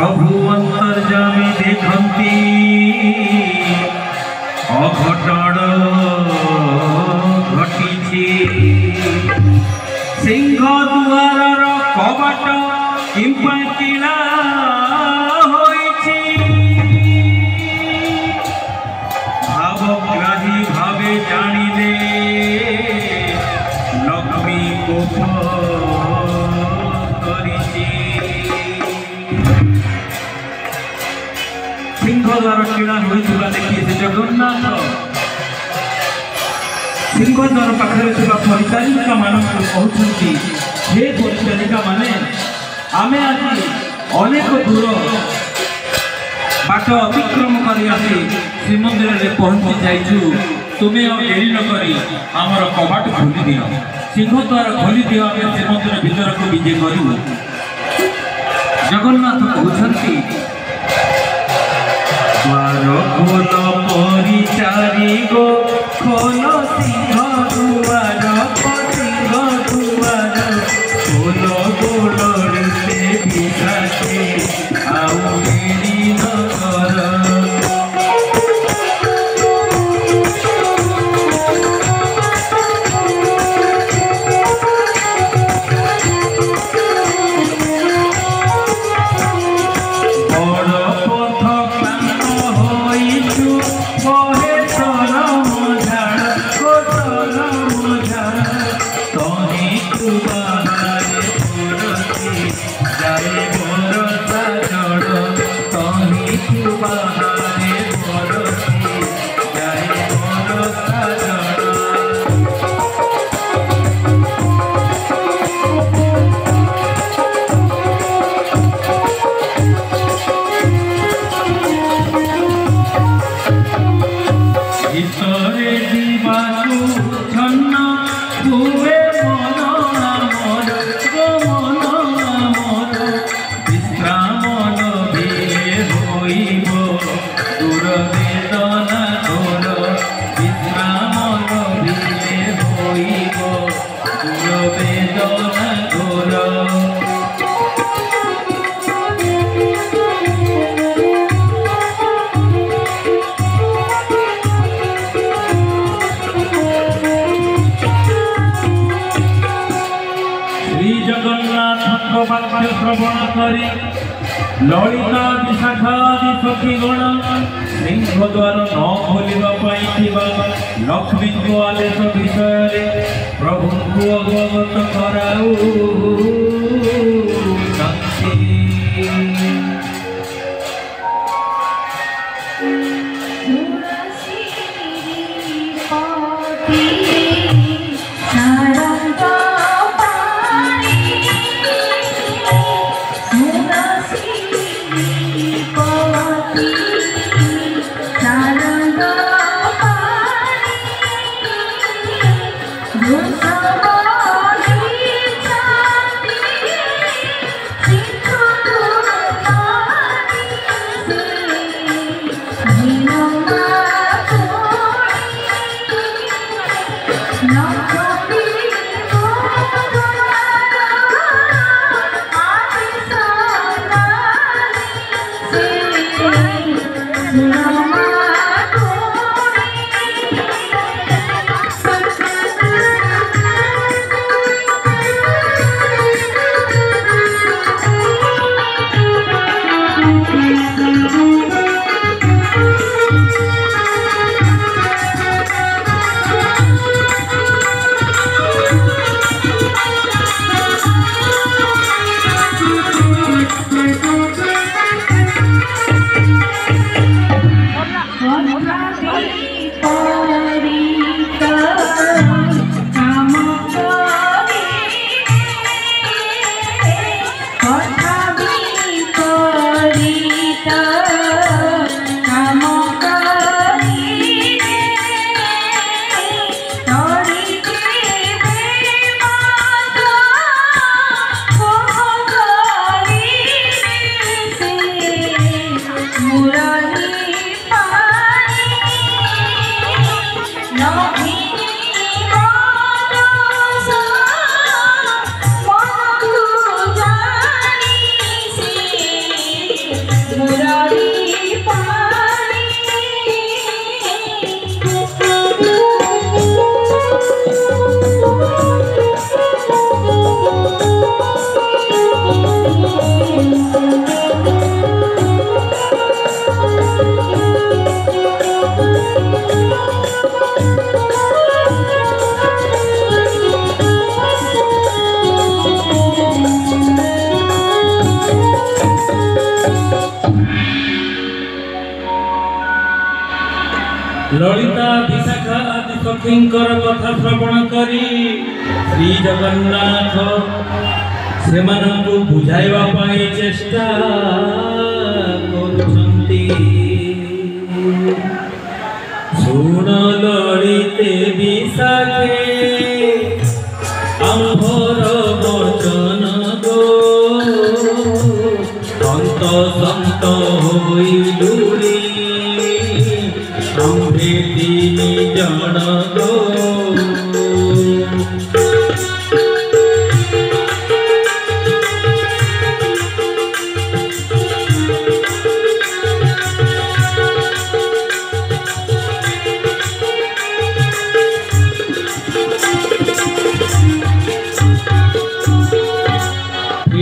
प्रभु अंतर्जामी देखती अघटन घटी सिंह दुआर कबाट किंपा किला भावग्राही भावे जानिले लक्ष्मी कोप सिंह द्वार किणा होता देखी से जगन्नाथ सिंह द्वार पाखे परिचारिका मान कहते हे परिचारिका माने आमे आज अनेक दूर बाट अतिक्रम कर श्रीमंदिर में पहुंची जाइछु तुम्हें डेरी नक आमर कबाट खोली दियो सिंह द्वार खोली दियो आम श्रीमंदिर भीतर को विजे करूँ जगन्नाथ कहते द्वार खोल परिचारी गो खोल सिंह दुआर सिंह दुआर खोल गोल से विशाखे आउ मेरी नगर वाक्य श्रवण करी ललिता विशाखादि सखीगण सिंह द्वार न खोलवा लक्ष्मी को आदेश विषय प्रभु को अवगत कराऊ ललिता विशाखा आदि सखींकर कथा श्रवण करी श्री जगन्नाथ सेमानंकु बुझाइबा पाई चेष्टा करुछंती। सुन ललिते विशाखे आम्भर वचन गो अंत संत होइलुरी आम्भे तीन जन गो